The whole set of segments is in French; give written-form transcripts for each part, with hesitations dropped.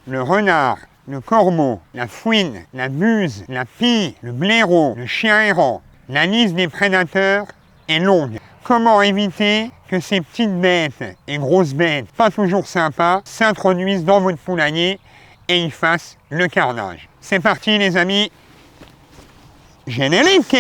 le renard, le corbeau, la fouine, la buse, la pie, le blaireau, le chien errant. La liste des prédateurs est longue. Comment éviter que ces petites bêtes et grosses bêtes, pas toujours sympas, s'introduisent dans votre poulailler et y fassent le carnage? C'est parti les amis, générique!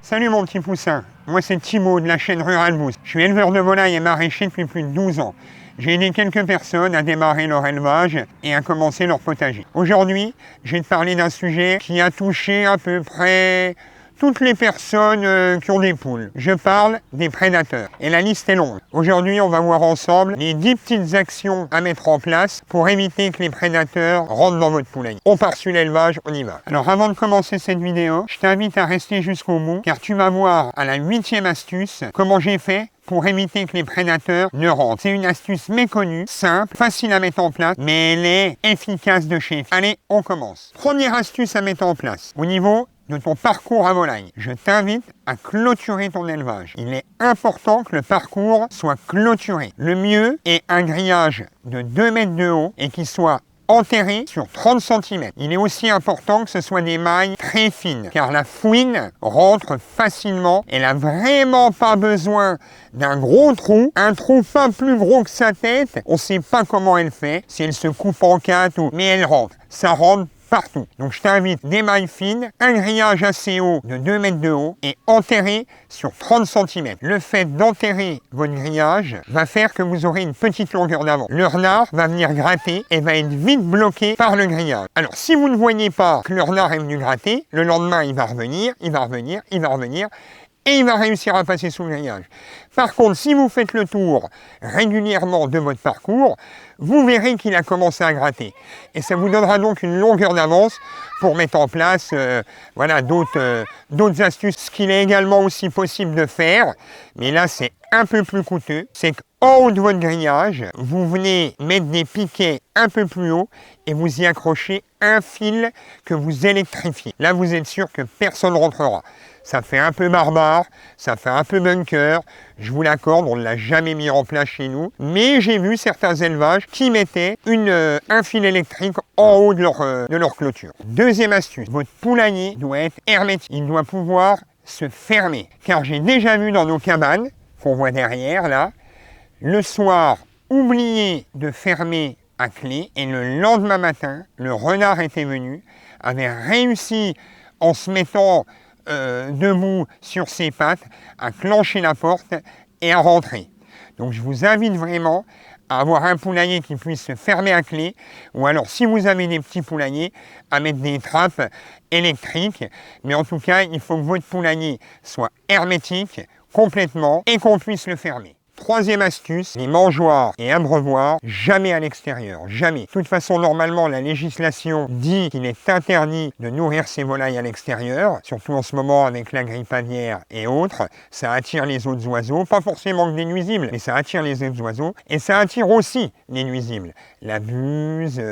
Salut mon petit poussin, moi c'est Thibaut de la chaîne Rural Boost. Je suis éleveur de volailles et maraîcher depuis plus de 12 ans. J'ai aidé quelques personnes à démarrer leur élevage et à commencer leur potager. Aujourd'hui, je vais te parler d'un sujet qui a touché à peu près toutes les personnes qui ont des poules. Je parle des prédateurs. Et la liste est longue. Aujourd'hui, on va voir ensemble les 10 petites actions à mettre en place pour éviter que les prédateurs rentrent dans votre poulailler. On part sur l'élevage, on y va. Alors avant de commencer cette vidéo, je t'invite à rester jusqu'au bout car tu vas voir à la 8e astuce comment j'ai fait pour éviter que les prédateurs ne rentrent. C'est une astuce méconnue, simple, facile à mettre en place, mais elle est efficace de chez. Allez, on commence. Première astuce à mettre en place. Au niveau de ton parcours à volaille, je t'invite à clôturer ton élevage. Il est important que le parcours soit clôturé. Le mieux est un grillage de 2 mètres de haut et qui soit enterré sur 30 cm. Il est aussi important que ce soit des mailles très fines, car la fouine rentre facilement. Elle n'a vraiment pas besoin d'un gros trou, un trou pas plus gros que sa tête. On ne sait pas comment elle fait, si elle se coupe en 4 mais elle rentre. Ça rentre partout. Donc je t'invite des mailles fines, un grillage assez haut de 2 mètres de haut et enterré sur 30 cm. Le fait d'enterrer votre grillage va faire que vous aurez une petite longueur d'avant. Le renard va venir gratter et va être vite bloqué par le grillage. Alors si vous ne voyez pas que le renard est venu gratter, le lendemain il va revenir, il va revenir, il va revenir et il va réussir à passer sous le grillage. Par contre, si vous faites le tour régulièrement de votre parcours, vous verrez qu'il a commencé à gratter. Et ça vous donnera donc une longueur d'avance pour mettre en place voilà, d'autres astuces. Ce qu'il est également aussi possible de faire, mais là c'est un peu plus coûteux, c'est qu'en haut de votre grillage, vous venez mettre des piquets un peu plus haut et vous y accrochez un fil que vous électrifiez. Là, vous êtes sûr que personne ne rentrera. Ça fait un peu barbare, ça fait un peu bunker, je vous l'accorde, on ne l'a jamais mis en place chez nous, mais j'ai vu certains élevages qui mettaient un fil électrique en haut de leur clôture. Deuxième astuce, votre poulailler doit être hermétique, il doit pouvoir se fermer, car j'ai déjà vu dans nos cabanes, qu'on voit derrière là, le soir, oublier de fermer à clé, et le lendemain matin, le renard était venu, avait réussi en se mettant debout sur ses pattes, à clencher la porte et à rentrer. Donc je vous invite vraiment à avoir un poulailler qui puisse se fermer à clé, ou alors si vous avez des petits poulaillers, à mettre des trappes électriques. Mais en tout cas, il faut que votre poulailler soit hermétique complètement et qu'on puisse le fermer. Troisième astuce, les mangeoires et abreuvoirs, jamais à l'extérieur, jamais. De toute façon, normalement, la législation dit qu'il est interdit de nourrir ses volailles à l'extérieur, surtout en ce moment avec la grippe aviaire et autres. Ça attire les autres oiseaux, pas forcément que des nuisibles, mais ça attire les autres oiseaux et ça attire aussi les nuisibles. La buse,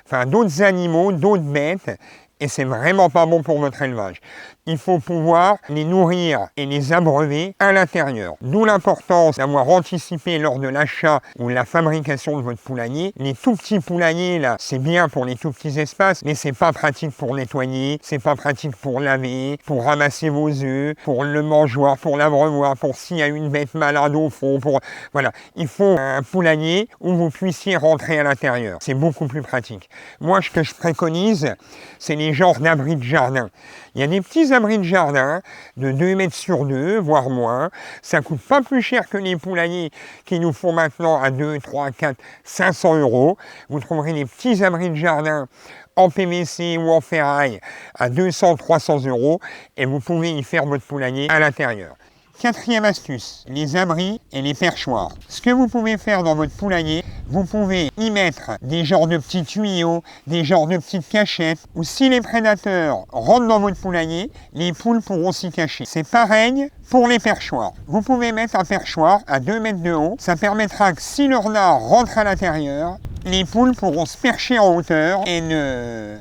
enfin d'autres animaux, d'autres bêtes. Et c'est vraiment pas bon pour votre élevage. Il faut pouvoir les nourrir et les abreuver à l'intérieur. D'où l'importance d'avoir anticipé lors de l'achat ou la fabrication de votre poulailler. Les tout petits poulaillers là, c'est bien pour les tout petits espaces, mais c'est pas pratique pour nettoyer, c'est pas pratique pour laver, pour ramasser vos œufs, pour le mangeoire, pour l'abreuvoir, pour s'il y a une bête malade au fond, pour... Voilà, il faut un poulailler où vous puissiez rentrer à l'intérieur. C'est beaucoup plus pratique. Moi, ce que je préconise, c'est les genres d'abris de jardin. Il y a des petits abris de jardin de 2 mètres sur 2, voire moins. Ça coûte pas plus cher que les poulaillers qui nous font maintenant à 2, 3, 4, 500 €. Vous trouverez des petits abris de jardin en PVC ou en ferraille à 200, 300 € et vous pouvez y faire votre poulailler à l'intérieur. Quatrième astuce, les abris et les perchoirs. Ce que vous pouvez faire dans votre poulailler, vous pouvez y mettre des genres de petits tuyaux, des genres de petites cachettes, ou si les prédateurs rentrent dans votre poulailler, les poules pourront s'y cacher. C'est pareil pour les perchoirs. Vous pouvez mettre un perchoir à 2 mètres de haut, ça permettra que si le renard rentre à l'intérieur, les poules pourront se percher en hauteur et ne...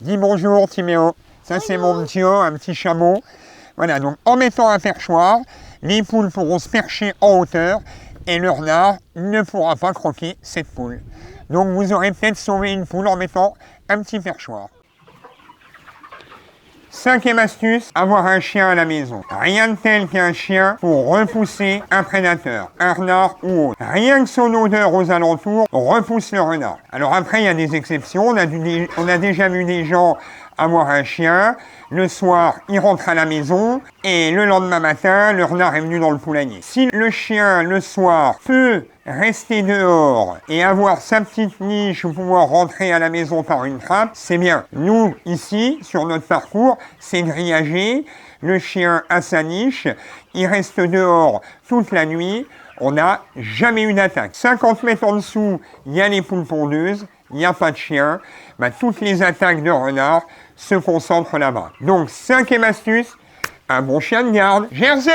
Dis bonjour Timéo, ça c'est mon petit un petit chameau. Voilà, donc en mettant un perchoir, les poules pourront se percher en hauteur et le renard ne pourra pas croquer cette poule. Donc vous aurez peut-être sauvé une poule en mettant un petit perchoir. Cinquième astuce, avoir un chien à la maison. Rien de tel qu'un chien pour repousser un prédateur, un renard ou autre. Rien que son odeur aux alentours repousse le renard. Alors après, il y a des exceptions. On a déjà vu des gens avoir un chien. Le soir, il rentre à la maison et le lendemain matin, le renard est venu dans le poulailler. Si le chien, le soir, peut rester dehors et avoir sa petite niche ou pouvoir rentrer à la maison par une trappe, c'est bien. Nous, ici, sur notre parcours, c'est grillagé. Le chien a sa niche, il reste dehors toute la nuit. On n'a jamais eu d'attaque. 50 mètres en dessous, il y a les poules pondeuses, il n'y a pas de chien. Toutes les attaques de renard se concentrent là-bas. Donc, cinquième astuce, un bon chien de garde. Jersey!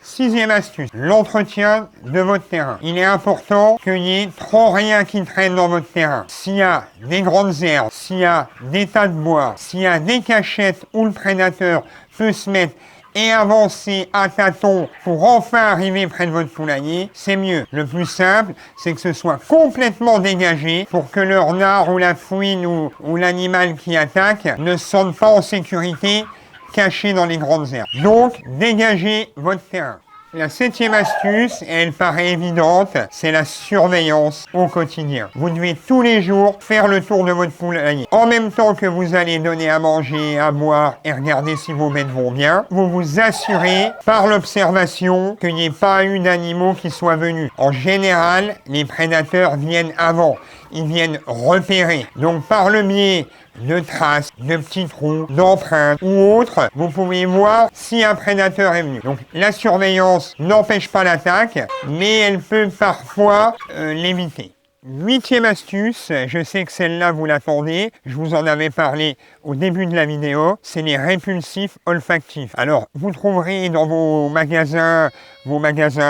Sixième astuce, l'entretien de votre terrain. Il est important qu'il n'y ait trop rien qui traîne dans votre terrain. S'il y a des grandes herbes, s'il y a des tas de bois, s'il y a des cachettes où le prédateur peut se mettre et avancer à tâtons pour enfin arriver près de votre poulailler, c'est mieux. Le plus simple, c'est que ce soit complètement dégagé pour que le renard ou la fouine ou l'animal qui attaque ne se sente pas en sécurité caché dans les grandes herbes. Donc, dégagez votre terrain. La septième astuce, et elle paraît évidente, c'est la surveillance au quotidien. Vous devez tous les jours faire le tour de votre poulailler. En même temps que vous allez donner à manger, à boire et regarder si vos bêtes vont bien, vous vous assurez par l'observation qu'il n'y ait pas eu d'animaux qui soient venus. En général, les prédateurs viennent avant. Ils viennent repérer. Donc par le biais de traces, de petits trous, d'empreintes ou autres, vous pouvez voir si un prédateur est venu. Donc la surveillance n'empêche pas l'attaque, mais elle peut parfois l'éviter. Huitième astuce, je sais que celle-là vous l'attendez, je vous en avais parlé au début de la vidéo, c'est les répulsifs olfactifs. Alors vous trouverez dans vos magasins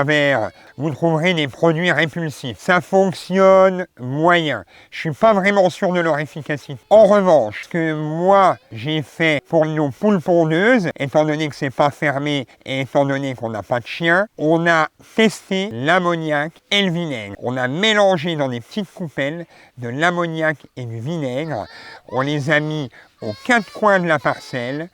verts, vous trouverez des produits répulsifs. Ça fonctionne moyen. Je suis pas vraiment sûr de leur efficacité. En revanche, ce que moi j'ai fait pour nos poules pondeuses, étant donné que c'est pas fermé et étant donné qu'on n'a pas de chien, on a testé l'ammoniac et le vinaigre. On a mélangé dans des petites coupelles de l'ammoniac et du vinaigre. On les a mis aux 4 coins de la parcelle.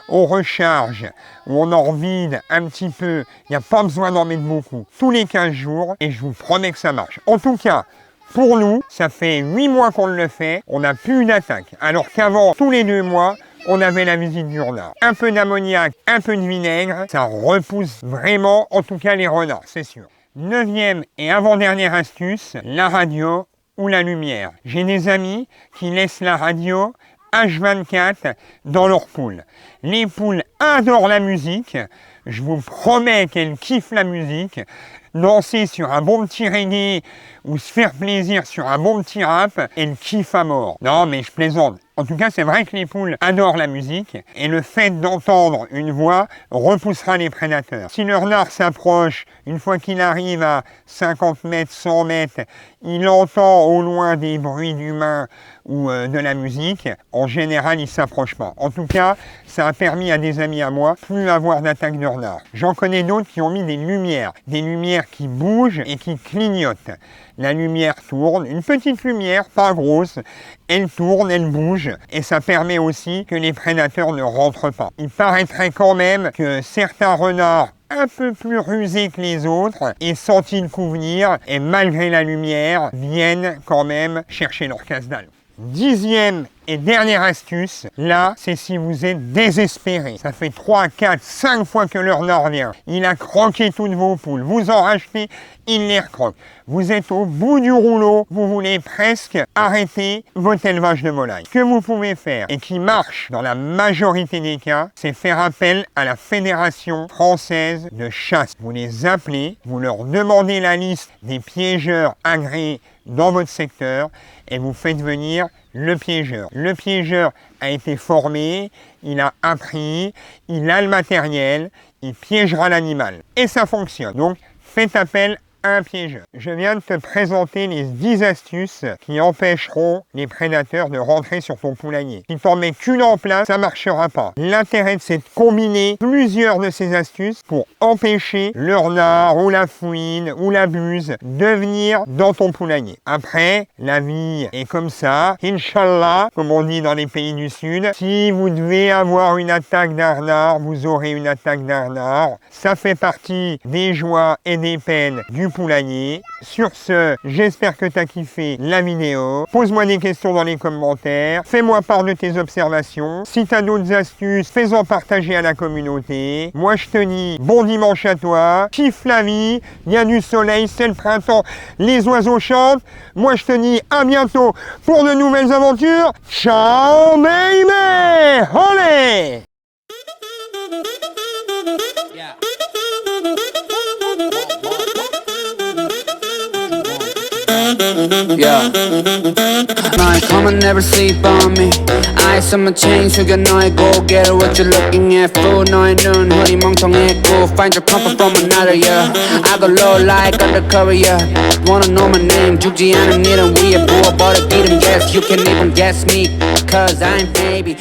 On recharge, ou on en vide un petit peu, il n'y a pas besoin d'en mettre beaucoup, tous les 15 jours, et je vous promets que ça marche. En tout cas, pour nous, ça fait 8 mois qu'on le fait, on n'a plus eu d'attaque. Alors qu'avant, tous les 2 mois, on avait la visite du renard. Un peu d'ammoniac, un peu de vinaigre, ça repousse vraiment, en tout cas les renards, c'est sûr. Neuvième et avant-dernière astuce, la radio ou la lumière. J'ai des amis qui laissent la radio H24 dans leurs poules. Les poules adorent la musique, je vous promets qu'elles kiffent la musique. Danser sur un bon petit reggae ou se faire plaisir sur un bon petit rap, elles kiffent à mort. Non mais je plaisante. En tout cas, c'est vrai que les poules adorent la musique et le fait d'entendre une voix repoussera les prédateurs. Si le renard s'approche, une fois qu'il arrive à 50 mètres, 100 mètres, il entend au loin des bruits d'humains ou de la musique, en général, il ne s'approche pas. En tout cas, ça a permis à des amis à moi de plus avoir d'attaque de renard. J'en connais d'autres qui ont mis des lumières qui bougent et qui clignotent. La lumière tourne, une petite lumière, pas grosse, elle tourne, elle bouge, et ça permet aussi que les prédateurs ne rentrent pas. Il paraîtrait quand même que certains renards un peu plus rusés que les autres aient senti le coup venir, et malgré la lumière, viennent quand même chercher leur casse-dalle. Dixième Et dernière astuce, là, c'est si vous êtes désespéré. Ça fait 3, 4, 5 fois que l'heure n'en revient. Il a croqué toutes vos poules. Vous en rachetez, il les recroque. Vous êtes au bout du rouleau. Vous voulez presque arrêter votre élevage de volailles. Ce que vous pouvez faire, et qui marche dans la majorité des cas, c'est faire appel à la Fédération française de chasse. Vous les appelez, vous leur demandez la liste des piégeurs agréés dans votre secteur et vous faites venir le piégeur. Le piégeur a été formé, il a appris, il a le matériel, il piégera l'animal. Et ça fonctionne. Donc, faites appel à un piégeur. Je viens de te présenter les 10 astuces qui empêcheront les prédateurs de rentrer sur ton poulailler. Si tu n'en mets qu'une en place, ça ne marchera pas. L'intérêt, c'est de combiner plusieurs de ces astuces pour empêcher le renard ou la fouine ou la buse de venir dans ton poulailler. Après, la vie est comme ça. Inch'Allah, comme on dit dans les pays du Sud, si vous devez avoir une attaque d'un renard, vous aurez une attaque d'un renard. Ça fait partie des joies et des peines du poulailler. Sur ce, j'espère que tu as kiffé la vidéo. Pose-moi des questions dans les commentaires. Fais-moi part de tes observations. Si tu as d'autres astuces, fais-en partager à la communauté. Moi, je te dis bon dimanche à toi. Kiffe la vie. Il y a du soleil, c'est le printemps. Les oiseaux chantent. Moi, je te dis à bientôt pour de nouvelles aventures. Ciao, baby! Olé! Yeah. My come and never sleep on me. Eyes on my chain, 숙여 너의 고개를 what you looking at fool. 너의 눈 허리 멍청했고 find your comfort from another yeah. I go low like undercover yeah. Wanna know my name 죽지 않은 일은 위에 부어버려 기름 yes. You can't even guess me cause I'm baby